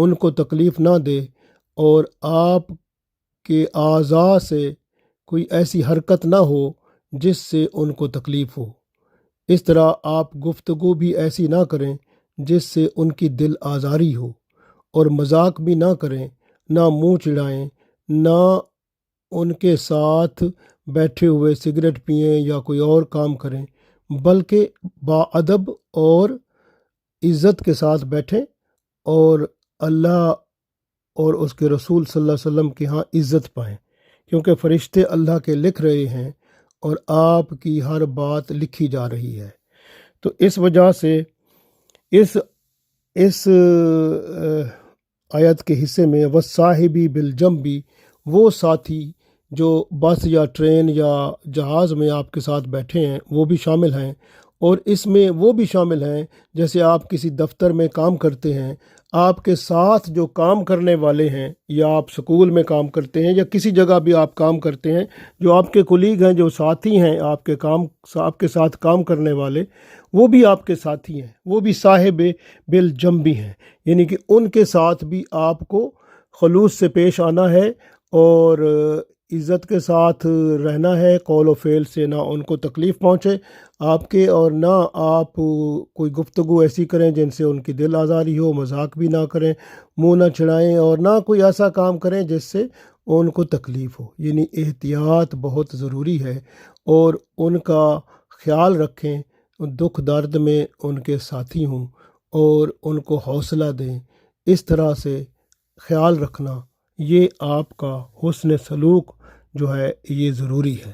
ان کو تکلیف نہ دے اور آپ کے اعضاء سے کوئی ایسی حرکت نہ ہو جس سے ان کو تکلیف ہو۔ اس طرح آپ گفتگو بھی ایسی نہ کریں جس سے ان کی دل آزاری ہو، اور مذاق بھی نہ کریں، نہ منہ چڑھائیں، نہ ان کے ساتھ بیٹھے ہوئے سگریٹ پئیں یا کوئی اور کام کریں، بلکہ باادب اور عزت کے ساتھ بیٹھیں اور اللہ اور اس کے رسول صلی اللہ علیہ وسلم کے ہاں عزت پائیں، کیونکہ فرشتے اللہ کے لکھ رہے ہیں اور آپ کی ہر بات لکھی جا رہی ہے۔ تو اس وجہ سے اس آیت کے حصے میں وصاحبی بالجنبی، وہ ساتھی جو بس یا ٹرین یا جہاز میں آپ کے ساتھ بیٹھے ہیں وہ بھی شامل ہیں، اور اس میں وہ بھی شامل ہیں جیسے آپ کسی دفتر میں کام کرتے ہیں، آپ کے ساتھ جو کام کرنے والے ہیں، یا آپ سکول میں کام کرتے ہیں یا کسی جگہ بھی آپ کام کرتے ہیں، جو آپ کے کولیگ ہیں، جو ساتھی ہیں آپ کے ساتھ کام کرنے والے، وہ بھی آپ کے ساتھی ہیں، وہ بھی صاحب بالجنبی ہیں، یعنی کہ ان کے ساتھ بھی آپ کو خلوص سے پیش آنا ہے اور عزت کے ساتھ رہنا ہے، قول و فعل سے نہ ان کو تکلیف پہنچے آپ کے، اور نہ آپ کوئی گفتگو ایسی کریں جن سے ان کی دل آزاری ہو، مذاق بھی نہ کریں، منہ نہ چڑھائیں، اور نہ کوئی ایسا کام کریں جس سے ان کو تکلیف ہو۔ یعنی احتیاط بہت ضروری ہے، اور ان کا خیال رکھیں، دکھ درد میں ان کے ساتھی ہوں اور ان کو حوصلہ دیں۔ اس طرح سے خیال رکھنا، یہ آپ کا حسن سلوک جو ہے یہ ضروری ہے۔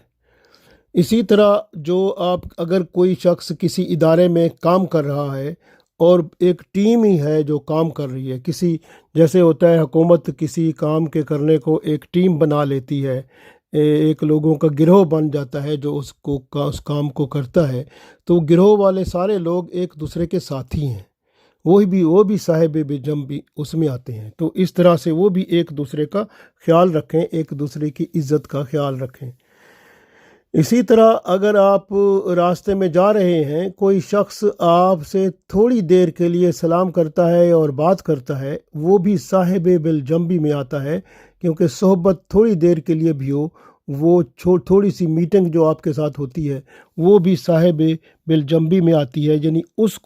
اسی طرح جو اگر کوئی شخص کسی ادارے میں کام کر رہا ہے اور ایک ٹیم ہی ہے جو کام کر رہی ہے، جیسے ہوتا ہے حکومت کسی کام کے کرنے کو ایک ٹیم بنا لیتی ہے، ایک لوگوں کا گروہ بن جاتا ہے جو اس کام کو کرتا ہے، تو گروہ والے سارے لوگ ایک دوسرے کے ساتھی ہیں، وہ بھی صاحب بالجنبی اس میں آتے ہیں۔ تو اس طرح سے وہ بھی ایک دوسرے کا خیال رکھیں، ایک دوسرے کی عزت کا خیال رکھیں۔ اسی طرح اگر آپ راستے میں جا رہے ہیں، کوئی شخص آپ سے تھوڑی دیر کے لیے سلام کرتا ہے اور بات کرتا ہے، وہ بھی صاحب بالجنبی میں آتا ہے، کیونکہ صحبت تھوڑی دیر کے لیے بھی ہو، وہ تھوڑی سی میٹنگ جو آپ کے ساتھ ہوتی ہے وہ بھی صاحب بالجنبی میں آتی ہے، یعنی اس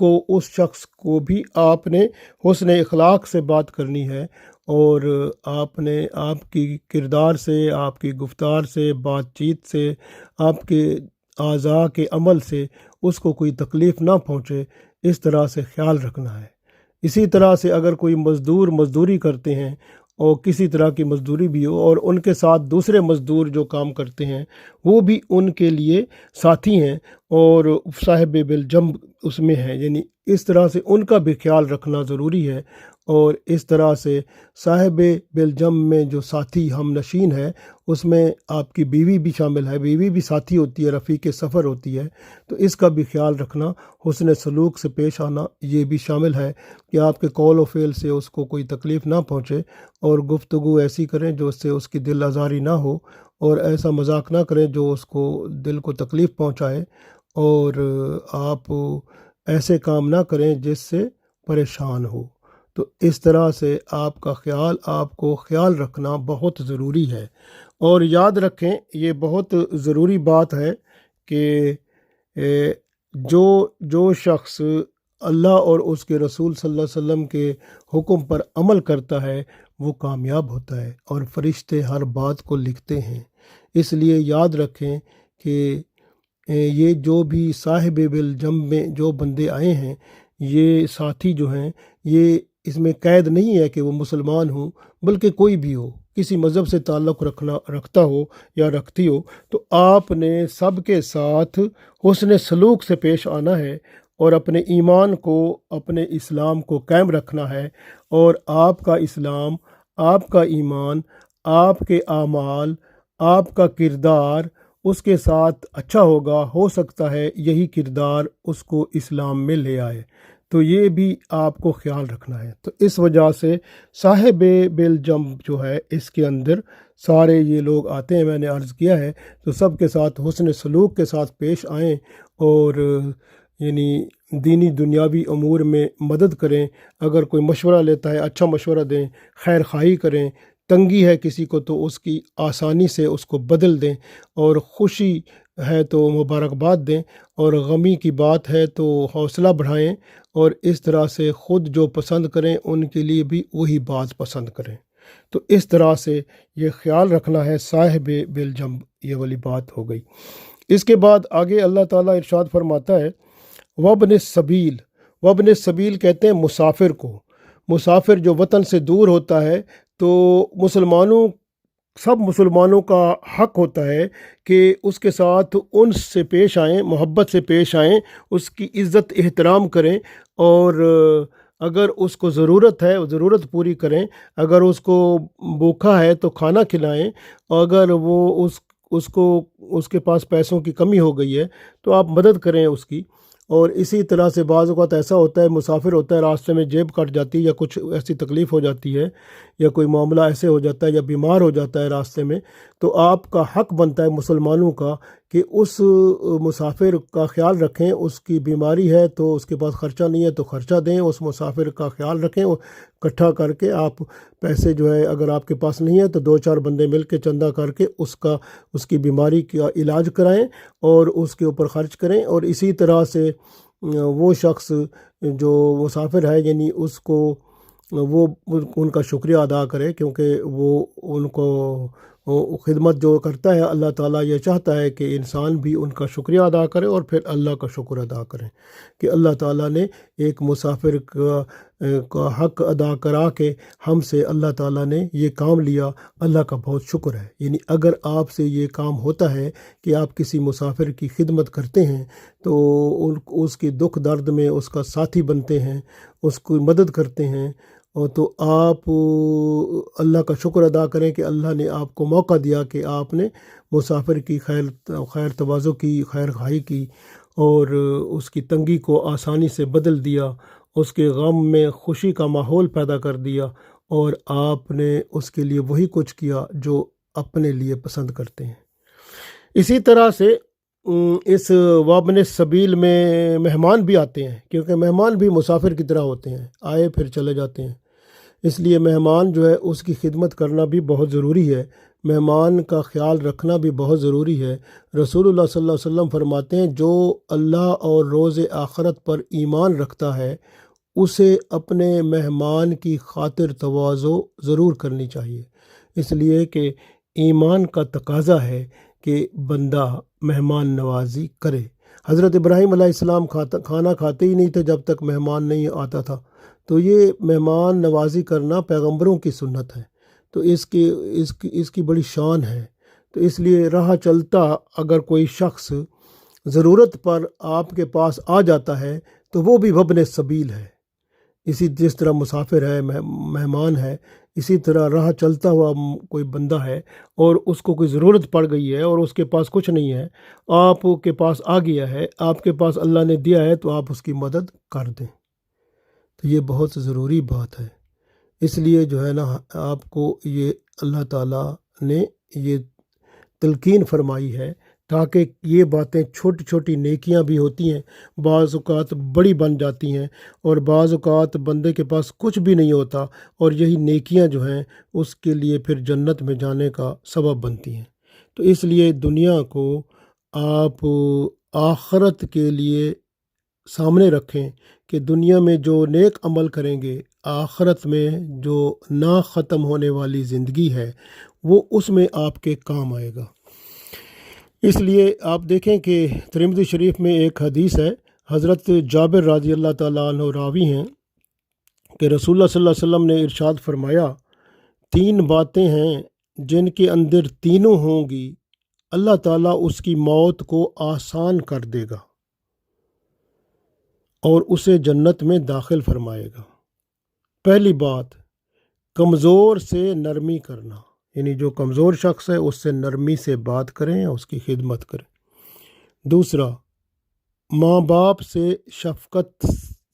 شخص کو بھی آپ نے حسن اخلاق سے بات کرنی ہے، اور آپ کی کردار سے، آپ کی گفتار سے، بات چیت سے، آپ کے اعضاء کے عمل سے اس کو کوئی تکلیف نہ پہنچے، اس طرح سے خیال رکھنا ہے۔ اسی طرح سے اگر کوئی مزدور مزدوری کرتے ہیں، اور کسی طرح کی مزدوری بھی ہو، اور ان کے ساتھ دوسرے مزدور جو کام کرتے ہیں وہ بھی ان کے لیے ساتھی ہیں اور صاحب بالجنب اس میں ہیں، یعنی اس طرح سے ان کا بھی خیال رکھنا ضروری ہے۔ اور اس طرح سے صاحب بالجنب میں جو ساتھی ہم نشین ہے، اس میں آپ کی بیوی بھی شامل ہے، بیوی بھی ساتھی ہوتی ہے، رفیق سفر ہوتی ہے، تو اس کا بھی خیال رکھنا، حسن سلوک سے پیش آنا، یہ بھی شامل ہے کہ آپ کے قول و فعل سے اس کو کوئی تکلیف نہ پہنچے، اور گفتگو ایسی کریں جو اس سے اس کی دل آزاری نہ ہو، اور ایسا مذاق نہ کریں جو اس کو دل کو تکلیف پہنچائے، اور آپ ایسے کام نہ کریں جس سے پریشان ہو۔ تو اس طرح سے آپ کو خیال رکھنا بہت ضروری ہے۔ اور یاد رکھیں، یہ بہت ضروری بات ہے کہ جو شخص اللہ اور اس کے رسول صلی اللہ علیہ وسلم کے حکم پر عمل کرتا ہے وہ کامیاب ہوتا ہے، اور فرشتے ہر بات کو لکھتے ہیں۔ اس لیے یاد رکھیں کہ یہ جو بھی صاحب بالجنب میں جو بندے آئے ہیں، یہ ساتھی جو ہیں، یہ اس میں قید نہیں ہے کہ وہ مسلمان ہوں، بلکہ کوئی بھی ہو، کسی مذہب سے تعلق رکھتا ہو یا رکھتی ہو، تو آپ نے سب کے ساتھ حسن سلوک سے پیش آنا ہے، اور اپنے ایمان کو، اپنے اسلام کو قائم رکھنا ہے، اور آپ کا اسلام، آپ کا ایمان، آپ کے اعمال، آپ کا کردار اس کے ساتھ اچھا ہوگا، ہو سکتا ہے یہی کردار اس کو اسلام میں لے آئے، تو یہ بھی آپ کو خیال رکھنا ہے۔ تو اس وجہ سے صاحب بالجنب جو ہے، اس کے اندر سارے یہ لوگ آتے ہیں، میں نے عرض کیا ہے، تو سب کے ساتھ حسن سلوک کے ساتھ پیش آئیں، اور یعنی دینی دنیاوی امور میں مدد کریں، اگر کوئی مشورہ لیتا ہے اچھا مشورہ دیں، خیر خواہی کریں، تنگی ہے کسی کو تو اس کی آسانی سے اس کو بدل دیں، اور خوشی ہے تو مبارکباد دیں، اور غمی کی بات ہے تو حوصلہ بڑھائیں، اور اس طرح سے خود جو پسند کریں ان کے لیے بھی وہی بات پسند کریں۔ تو اس طرح سے یہ خیال رکھنا ہے صاحب بالجنب، یہ والی بات ہو گئی۔ اس کے بعد آگے اللہ تعالیٰ ارشاد فرماتا ہے وابن السبیل۔ وابن السبیل کہتے ہیں مسافر کو۔ مسافر جو وطن سے دور ہوتا ہے تو سب مسلمانوں کا حق ہوتا ہے کہ اس کے ساتھ انس سے پیش آئیں، محبت سے پیش آئیں، اس کی عزت احترام کریں، اور اگر اس کو ضرورت ہے ضرورت پوری کریں، اگر اس کو بھوکا ہے تو کھانا کھلائیں، اگر وہ اس کے پاس پیسوں کی کمی ہو گئی ہے تو آپ مدد کریں اس کی۔ اور اسی طرح سے بعض اوقات ایسا ہوتا ہے مسافر ہوتا ہے، راستے میں جیب کٹ جاتی ہے یا کچھ ایسی تکلیف ہو جاتی ہے یا کوئی معاملہ ایسے ہو جاتا ہے یا بیمار ہو جاتا ہے راستے میں، تو آپ کا حق بنتا ہے مسلمانوں کا کہ اس مسافر کا خیال رکھیں۔ اس کی بیماری ہے تو اس کے پاس خرچہ نہیں ہے تو خرچہ دیں، اس مسافر کا خیال رکھیں، اکٹھا کر کے آپ پیسے جو ہے اگر آپ کے پاس نہیں ہے تو 2-4 بندے مل کے چندہ کر کے اس کی بیماری کا علاج کرائیں اور اس کے اوپر خرچ کریں۔ اور اسی طرح سے وہ شخص جو مسافر ہے یعنی اس کو وہ ان کا شکریہ ادا کرے، کیونکہ وہ ان کو خدمت جو کرتا ہے اللہ تعالیٰ یہ چاہتا ہے کہ انسان بھی ان کا شکریہ ادا کرے اور پھر اللہ کا شکر ادا کریں کہ اللہ تعالیٰ نے ایک مسافر کا حق ادا کرا کے ہم سے اللہ تعالیٰ نے یہ کام لیا، اللہ کا بہت شکر ہے۔ یعنی اگر آپ سے یہ کام ہوتا ہے کہ آپ کسی مسافر کی خدمت کرتے ہیں تو اس کی دکھ درد میں اس کا ساتھی بنتے ہیں، اس کی مدد کرتے ہیں، اور تو آپ اللہ کا شکر ادا کریں کہ اللہ نے آپ کو موقع دیا کہ آپ نے مسافر کی خیر تواضع کی، خیر خواہی کی، اور اس کی تنگی کو آسانی سے بدل دیا، اس کے غم میں خوشی کا ماحول پیدا کر دیا، اور آپ نے اس کے لیے وہی کچھ کیا جو اپنے لیے پسند کرتے ہیں۔ اسی طرح سے اس وابن السبیل میں مہمان بھی آتے ہیں، کیونکہ مہمان بھی مسافر کی طرح ہوتے ہیں، آئے پھر چلے جاتے ہیں، اس لیے مہمان جو ہے اس کی خدمت کرنا بھی بہت ضروری ہے، مہمان کا خیال رکھنا بھی بہت ضروری ہے۔ رسول اللہ صلی اللہ علیہ وسلم فرماتے ہیں جو اللہ اور روز آخرت پر ایمان رکھتا ہے اسے اپنے مہمان کی خاطر تواضع ضرور کرنی چاہیے، اس لیے کہ ایمان کا تقاضا ہے کہ بندہ مہمان نوازی کرے۔ حضرت ابراہیم علیہ السلام کھانا کھاتے ہی نہیں تھے جب تک مہمان نہیں آتا تھا، تو یہ مہمان نوازی کرنا پیغمبروں کی سنت ہے، تو اس کی بڑی شان ہے۔ تو اس لیے راہ چلتا اگر کوئی شخص ضرورت پر آپ کے پاس آ جاتا ہے تو وہ بھی وابن السبیل ہے، جس طرح مسافر ہے، مہمان ہے، اسی طرح راہ چلتا ہوا کوئی بندہ ہے اور اس کو کوئی ضرورت پڑ گئی ہے اور اس کے پاس کچھ نہیں ہے، آپ کے پاس آ گیا ہے، آپ کے پاس اللہ نے دیا ہے تو آپ اس کی مدد کر دیں، تو یہ بہت ضروری بات ہے۔ اس لیے جو ہے نا آپ کو یہ اللہ تعالیٰ نے یہ تلقین فرمائی ہے تاکہ یہ باتیں چھوٹی چھوٹی نیکیاں بھی ہوتی ہیں، بعض اوقات بڑی بن جاتی ہیں، اور بعض اوقات بندے کے پاس کچھ بھی نہیں ہوتا اور یہی نیکیاں جو ہیں اس کے لیے پھر جنت میں جانے کا سبب بنتی ہیں۔ تو اس لیے دنیا کو آپ آخرت کے لیے سامنے رکھیں کہ دنیا میں جو نیک عمل کریں گے آخرت میں جو نہ ختم ہونے والی زندگی ہے وہ اس میں آپ کے کام آئے گا۔ اس لیے آپ دیکھیں کہ ترمذی شریف میں ایک حدیث ہے، حضرت جابر رضی اللہ تعالیٰ عنہ راوی ہیں کہ رسول اللہ صلی اللہ علیہ وسلم نے ارشاد فرمایا 3 باتیں ہیں جن کے اندر تینوں ہوں گی اللہ تعالیٰ اس کی موت کو آسان کر دے گا اور اسے جنت میں داخل فرمائے گا۔ پہلی بات کمزور سے نرمی کرنا، یعنی جو کمزور شخص ہے اس سے نرمی سے بات کریں، اس کی خدمت کریں۔ دوسرا ماں باپ سے شفقت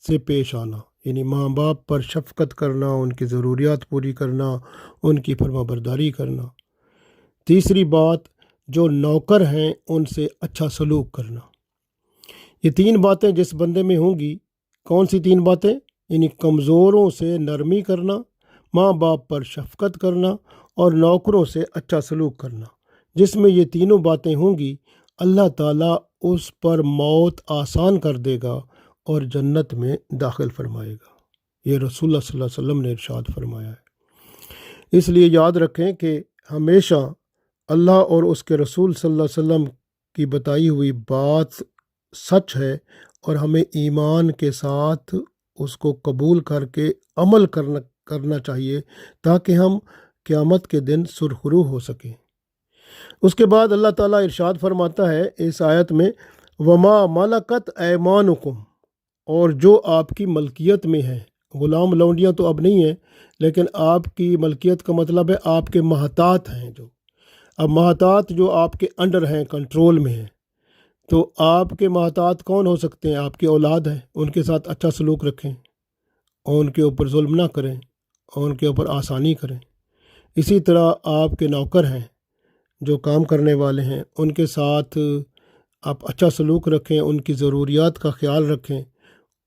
سے پیش آنا، یعنی ماں باپ پر شفقت کرنا، ان کی ضروریات پوری کرنا، ان کی فرما برداری کرنا۔ تیسری بات جو نوکر ہیں ان سے اچھا سلوک کرنا۔ یہ 3 باتیں جس بندے میں ہوں گی، کون سی 3 باتیں؟ یعنی کمزوروں سے نرمی کرنا، ماں باپ پر شفقت کرنا اور نوکروں سے اچھا سلوک کرنا۔ جس میں یہ تینوں باتیں ہوں گی، اللہ تعالیٰ اس پر موت آسان کر دے گا اور جنت میں داخل فرمائے گا۔ یہ رسول اللہ صلی اللہ علیہ وسلم نے ارشاد فرمایا ہے۔ اس لیے یاد رکھیں کہ ہمیشہ اللہ اور اس کے رسول صلی اللہ علیہ وسلم کی بتائی ہوئی بات سچ ہے، اور ہمیں ایمان کے ساتھ اس کو قبول کر کے عمل کرنا چاہیے تاکہ ہم قیامت کے دن سرخرو ہو سکیں۔ اس کے بعد اللہ تعالیٰ ارشاد فرماتا ہے اس آیت میں، وما ملکت ایمانکم، اور جو آپ کی ملکیت میں ہے۔ غلام لونڈیاں تو اب نہیں ہیں، لیکن آپ کی ملکیت کا مطلب ہے آپ کے محتاط ہیں۔ جو اب محتاط جو آپ کے انڈر ہیں، کنٹرول میں ہیں، تو آپ کے محتاط کون ہو سکتے ہیں؟ آپ کی اولاد ہیں، ان کے ساتھ اچھا سلوک رکھیں، اور ان کے اوپر ظلم نہ کریں، اور ان کے اوپر آسانی کریں۔ اسی طرح آپ کے نوکر ہیں جو کام کرنے والے ہیں، ان کے ساتھ آپ اچھا سلوک رکھیں، ان کی ضروریات کا خیال رکھیں،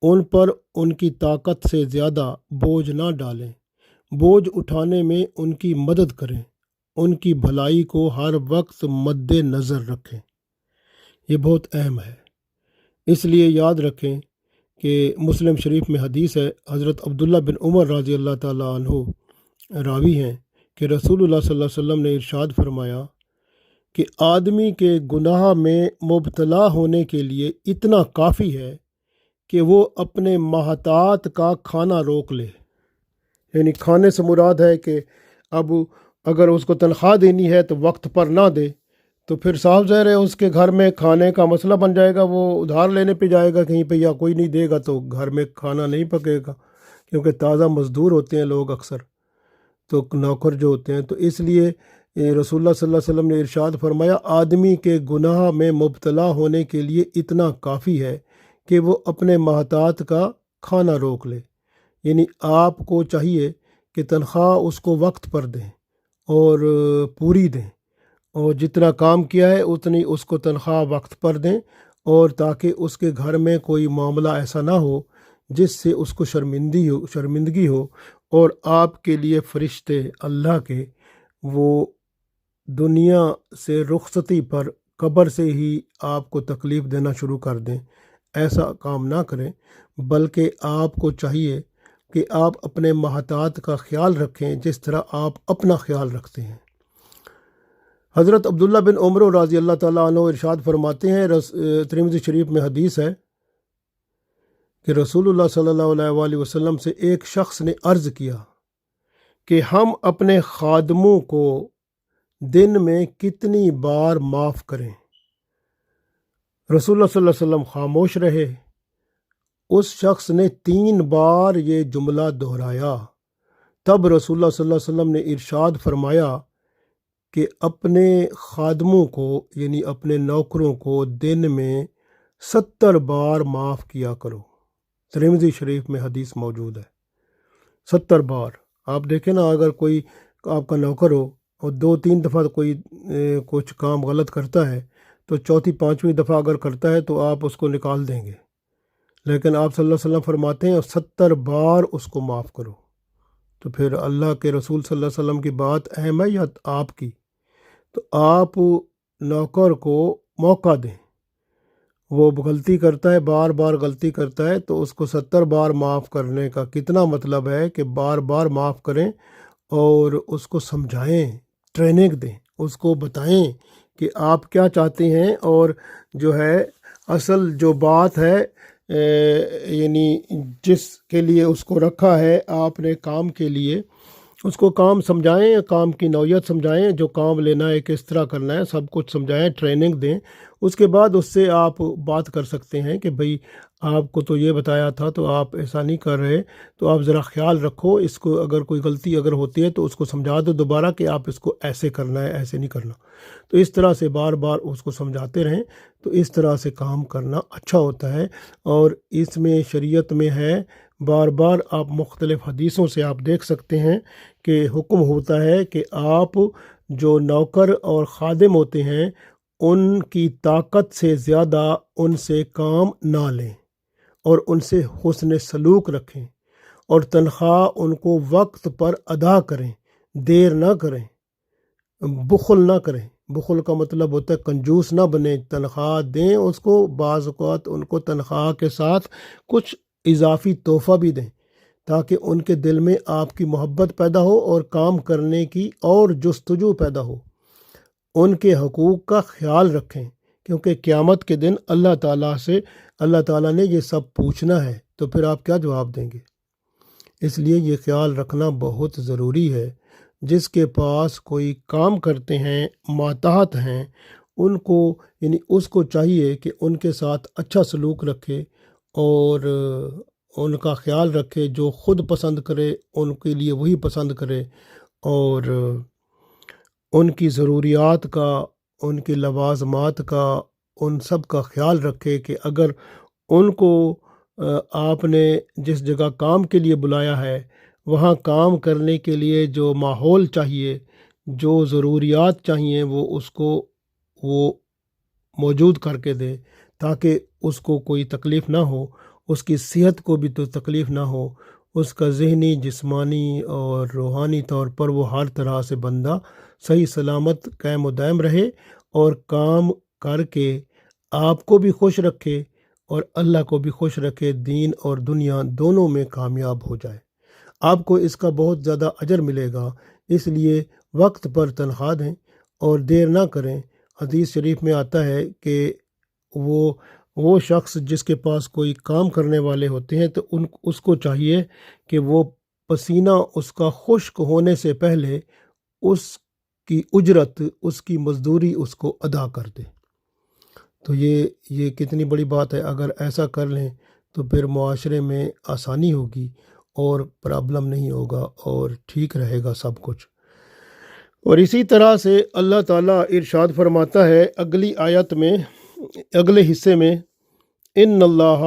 ان پر ان کی طاقت سے زیادہ بوجھ نہ ڈالیں، بوجھ اٹھانے میں ان کی مدد کریں، ان کی بھلائی کو ہر وقت مد نظر رکھیں۔ یہ بہت اہم ہے۔ اس لیے یاد رکھیں کہ مسلم شریف میں حدیث ہے، حضرت عبداللہ بن عمر رضی اللہ تعالیٰ عنہ راوی ہیں کہ رسول اللہ صلی اللہ علیہ وسلم نے ارشاد فرمایا کہ آدمی کے گناہ میں مبتلا ہونے کے لیے اتنا کافی ہے کہ وہ اپنے محتاط کا کھانا روک لے۔ یعنی کھانے سے مراد ہے کہ اب اگر اس کو تنخواہ دینی ہے تو وقت پر نہ دے، تو پھر صاف ظاہر ہے اس کے گھر میں کھانے کا مسئلہ بن جائے گا، وہ ادھار لینے پہ جائے گا کہیں پہ، یا کوئی نہیں دے گا تو گھر میں کھانا نہیں پکے گا، کیونکہ تازہ مزدور ہوتے ہیں لوگ اکثر، تو نوکر جو ہوتے ہیں۔ تو اس لیے رسول اللہ صلی اللہ علیہ وسلم نے ارشاد فرمایا، آدمی کے گناہ میں مبتلا ہونے کے لیے اتنا کافی ہے کہ وہ اپنے محتاط کا کھانا روک لے۔ یعنی آپ کو چاہیے کہ تنخواہ اس کو وقت پر دیں اور پوری دیں، اور جتنا کام کیا ہے اتنی اس کو تنخواہ وقت پر دیں، اور تاکہ اس کے گھر میں کوئی معاملہ ایسا نہ ہو جس سے اس کو شرمندگی ہو، اور آپ کے لیے فرشتے اللہ کے وہ دنیا سے رخصتی پر قبر سے ہی آپ کو تکلیف دینا شروع کر دیں۔ ایسا کام نہ کریں، بلکہ آپ کو چاہیے کہ آپ اپنے محتاط کا خیال رکھیں جس طرح آپ اپنا خیال رکھتے ہیں۔ حضرت عبداللہ بن عمر رضی اللہ تعالیٰ عنہ ارشاد فرماتے ہیں، ترمذی شریف میں حدیث ہے کہ رسول اللہ صلی اللہ علیہ وآلہ وسلم سے ایک شخص نے عرض کیا کہ ہم اپنے خادموں کو دن میں کتنی بار معاف کریں؟ رسول اللہ صلی اللہ علیہ وسلم خاموش رہے۔ اس شخص نے 3 بار یہ جملہ دہرایا۔ تب رسول اللہ صلی اللہ علیہ وسلم نے ارشاد فرمایا کہ اپنے خادموں کو، یعنی اپنے نوکروں کو دن میں 70 بار معاف کیا کرو۔ ترمذی شریف میں حدیث موجود ہے، 70 بار۔ آپ دیکھیں نا، اگر کوئی آپ کا نوکر ہو اور 2-3 دفعہ کوئی کچھ کام غلط کرتا ہے، تو 4تھی 5ویں دفعہ اگر کرتا ہے تو آپ اس کو نکال دیں گے، لیکن آپ صلی اللہ علیہ وسلم فرماتے ہیں 70 بار اس کو معاف کرو۔ تو پھر اللہ کے رسول صلی اللہ علیہ وسلم کی بات اہم ہے یا آپ کی؟ تو آپ نوکر کو موقع دیں، وہ غلطی کرتا ہے، بار بار غلطی کرتا ہے، تو اس کو 70 بار معاف کرنے کا کتنا مطلب ہے کہ بار بار معاف کریں، اور اس کو سمجھائیں، ٹریننگ دیں، اس کو بتائیں کہ آپ کیا چاہتے ہیں، اور جو ہے اصل جو بات ہے یعنی جس کے لیے اس کو رکھا ہے آپ نے کام کے لیے، اس کو کام سمجھائیں، کام کی نوعیت سمجھائیں، جو کام لینا ہے کس طرح کرنا ہے، سب کچھ سمجھائیں، ٹریننگ دیں۔ اس کے بعد اس سے آپ بات کر سکتے ہیں کہ بھئی آپ کو تو یہ بتایا تھا تو آپ ایسا نہیں کر رہے، تو آپ ذرا خیال رکھو، اس کو اگر کوئی غلطی اگر ہوتی ہے تو اس کو سمجھا دو دوبارہ کہ آپ اس کو ایسے کرنا ہے، ایسے نہیں کرنا۔ تو اس طرح سے بار بار اس کو سمجھاتے رہیں، تو اس طرح سے کام کرنا اچھا ہوتا ہے۔ اور اس میں شریعت میں ہے، بار بار آپ مختلف حدیثوں سے آپ دیکھ سکتے ہیں کہ حکم ہوتا ہے کہ آپ جو نوکر اور خادم ہوتے ہیں ان کی طاقت سے زیادہ ان سے کام نہ لیں اور ان سے حسن سلوک رکھیں اور تنخواہ ان کو وقت پر ادا کریں، دیر نہ کریں، بخل نہ کریں۔ بخل کا مطلب ہوتا ہے کنجوس نہ بنیں، تنخواہ دیں اس کو، بعض اوقات ان کو تنخواہ کے ساتھ کچھ اضافی تحفہ بھی دیں تاکہ ان کے دل میں آپ کی محبت پیدا ہو اور کام کرنے کی اور جستجو پیدا ہو۔ ان کے حقوق کا خیال رکھیں کیونکہ قیامت کے دن اللہ تعالیٰ سے اللہ تعالیٰ نے یہ سب پوچھنا ہے، تو پھر آپ کیا جواب دیں گے؟ اس لیے یہ خیال رکھنا بہت ضروری ہے۔ جس کے پاس کوئی کام کرتے ہیں، ماتحت ہیں، ان کو یعنی اس کو چاہیے کہ ان کے ساتھ اچھا سلوک رکھے اور ان کا خیال رکھے، جو خود پسند کرے ان کے لیے وہی پسند کرے، اور ان کی ضروریات کا، ان کے لوازمات کا، ان سب کا خیال رکھے کہ اگر ان کو آپ نے جس جگہ کام کے لیے بلایا ہے وہاں کام کرنے کے لیے جو ماحول چاہیے، جو ضروریات چاہیے، وہ اس کو وہ موجود کر کے دے تاکہ اس کو کوئی تکلیف نہ ہو، اس کی صحت کو بھی تو تکلیف نہ ہو، اس کا ذہنی، جسمانی اور روحانی طور پر وہ ہر طرح سے بندہ صحیح سلامت قائم و دائم رہے اور کام کر کے آپ کو بھی خوش رکھے اور اللہ کو بھی خوش رکھے، دین اور دنیا دونوں میں کامیاب ہو جائے۔ آپ کو اس کا بہت زیادہ اجر ملے گا، اس لیے وقت پر تنخواہ دیں اور دیر نہ کریں۔ حدیث شریف میں آتا ہے کہ وہ شخص جس کے پاس کوئی کام کرنے والے ہوتے ہیں تو اس کو چاہیے کہ وہ پسینہ اس کا خشک ہونے سے پہلے اس کی اجرت، اس کی مزدوری اس کو ادا کر دے۔ تو یہ کتنی بڑی بات ہے۔ اگر ایسا کر لیں تو پھر معاشرے میں آسانی ہوگی اور پرابلم نہیں ہوگا اور ٹھیک رہے گا سب کچھ۔ اور اسی طرح سے اللہ تعالیٰ ارشاد فرماتا ہے اگلی آیت میں، اگلے حصے میں، ان اللہ،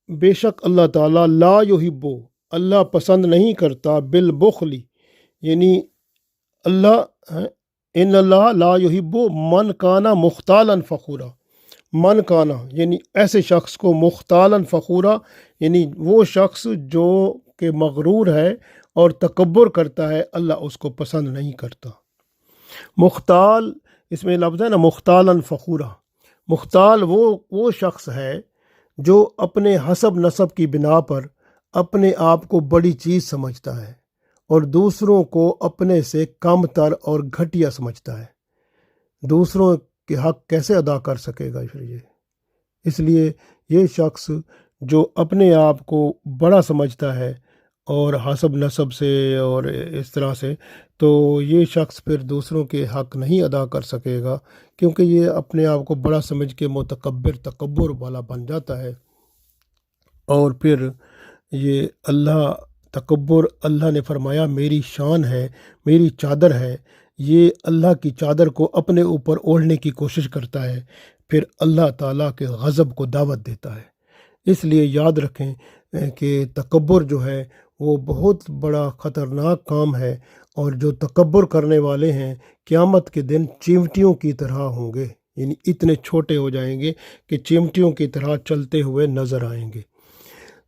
بے شک اللہ تعالیٰ، لا یحب، اللہ پسند نہیں کرتا، بالبخل، یعنی اللہ ان اللہ لا یحب من کانا مختالا فخورا، من کانا یعنی ایسے شخص کو، مختالا فخورا یعنی وہ شخص جو کہ مغرور ہے اور تکبر کرتا ہے، اللہ اس کو پسند نہیں کرتا۔ مختال، اس میں لفظ ہے نا مختالا فخورا، مختال وہ شخص ہے جو اپنے حسب نسب کی بنا پر اپنے آپ کو بڑی چیز سمجھتا ہے اور دوسروں کو اپنے سے کم تر اور گھٹیا سمجھتا ہے۔ دوسروں کے حق کیسے ادا کر سکے گا پھر یہ؟ اس لیے یہ شخص جو اپنے آپ کو بڑا سمجھتا ہے اور حسب نسب سے اور اس طرح سے، تو یہ شخص پھر دوسروں کے حق نہیں ادا کر سکے گا، کیونکہ یہ اپنے آپ کو بڑا سمجھ کے متکبر، تکبر والا بن جاتا ہے۔ اور پھر یہ تکبر، اللہ نے فرمایا میری شان ہے، میری چادر ہے، یہ اللہ کی چادر کو اپنے اوپر اوڑھنے کی کوشش کرتا ہے، پھر اللہ تعالیٰ کے غضب کو دعوت دیتا ہے۔ اس لیے یاد رکھیں کہ تکبر جو ہے وہ بہت بڑا خطرناک کام ہے، اور جو تکبر کرنے والے ہیں قیامت کے دن چیونٹیوں کی طرح ہوں گے، یعنی اتنے چھوٹے ہو جائیں گے کہ چیونٹیوں کی طرح چلتے ہوئے نظر آئیں گے۔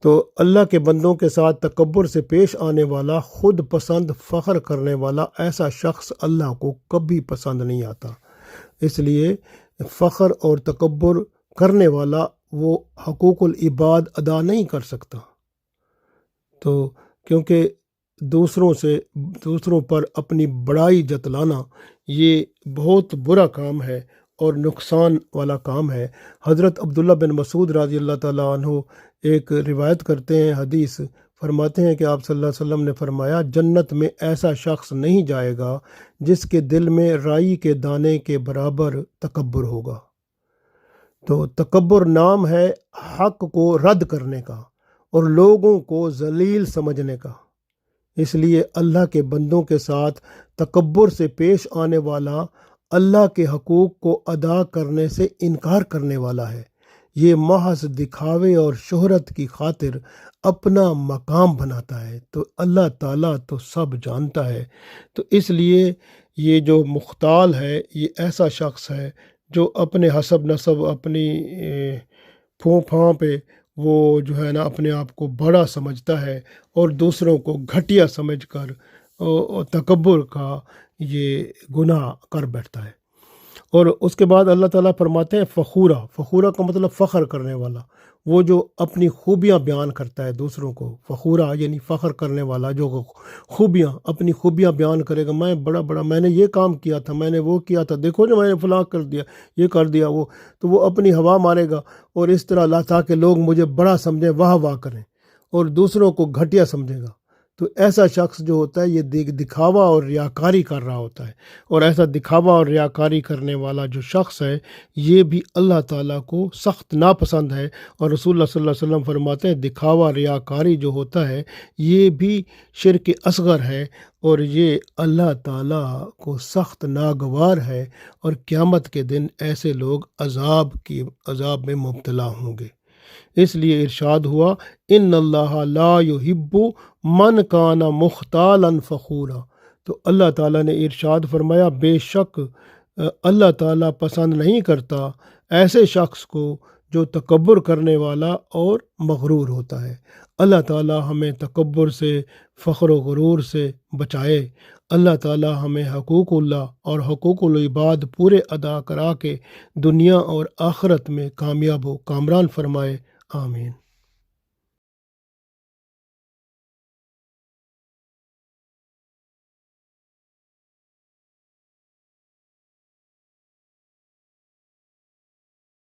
تو اللہ کے بندوں کے ساتھ تکبر سے پیش آنے والا، خود پسند، فخر کرنے والا ایسا شخص اللہ کو کبھی پسند نہیں آتا۔ اس لیے فخر اور تکبر کرنے والا وہ حقوق العباد ادا نہیں کر سکتا، تو کیونکہ دوسروں پر اپنی بڑائی جتلانا یہ بہت برا کام ہے اور نقصان والا کام ہے۔ حضرت عبداللہ بن مسعود رضی اللہ تعالیٰ عنہ ایک روایت کرتے ہیں، حدیث فرماتے ہیں کہ آپ صلی اللہ علیہ وسلم نے فرمایا جنت میں ایسا شخص نہیں جائے گا جس کے دل میں رائی کے دانے کے برابر تکبر ہوگا۔ تو تکبر نام ہے حق کو رد کرنے کا اور لوگوں کو ذلیل سمجھنے کا۔ اس لیے اللہ کے بندوں کے ساتھ تکبر سے پیش آنے والا اللہ کے حقوق کو ادا کرنے سے انکار کرنے والا ہے۔ یہ محض دکھاوے اور شہرت کی خاطر اپنا مقام بناتا ہے، تو اللہ تعالیٰ تو سب جانتا ہے۔ تو اس لیے یہ جو مختال ہے، یہ ایسا شخص ہے جو اپنے حسب نسب اپنی پھوں پھاں پہ وہ جو ہے نا اپنے آپ کو بڑا سمجھتا ہے اور دوسروں کو گھٹیا سمجھ کر تکبر کا یہ گناہ کر بیٹھتا ہے۔ اور اس کے بعد اللہ تعالیٰ فرماتے ہیں فخورا، فخورا کا مطلب فخر کرنے والا، وہ جو اپنی خوبیاں بیان کرتا ہے دوسروں کو، فخورا یعنی فخر کرنے والا، جو خوبیاں اپنی خوبیاں بیان کرے گا، میں بڑا بڑا میں نے یہ کام کیا تھا، میں نے وہ کیا تھا، دیکھو جو میں نے فلاں کر دیا، یہ کر دیا وہ، تو وہ اپنی ہوا مارے گا اور اس طرح اللہ تاکہ لوگ مجھے بڑا سمجھیں، واہ واہ کریں، اور دوسروں کو گھٹیا سمجھے گا۔ تو ایسا شخص جو ہوتا ہے یہ دکھاوا اور ریاکاری کر رہا ہوتا ہے، اور ایسا دکھاوا اور ریاکاری کرنے والا جو شخص ہے یہ بھی اللہ تعالیٰ کو سخت ناپسند ہے۔ اور رسول اللہ صلی اللہ علیہ وسلم فرماتے ہیں دکھاوا ریاکاری جو ہوتا ہے یہ بھی شرک اصغر ہے، اور یہ اللہ تعالیٰ کو سخت ناگوار ہے، اور قیامت کے دن ایسے لوگ عذاب میں مبتلا ہوں گے۔ اس لیے ارشاد ہوا ان اللہ لا یحب من کان مختالا فخورا، تو اللہ تعالیٰ نے ارشاد فرمایا بے شک اللہ تعالیٰ پسند نہیں کرتا ایسے شخص کو جو تکبر کرنے والا اور مغرور ہوتا ہے۔ اللہ تعالیٰ ہمیں تکبر سے، فخر و غرور سے بچائے۔ اللہ تعالیٰ ہمیں حقوق اللہ اور حقوق العباد پورے ادا کرا کے دنیا اور آخرت میں کامیاب و کامران فرمائے۔ آمین۔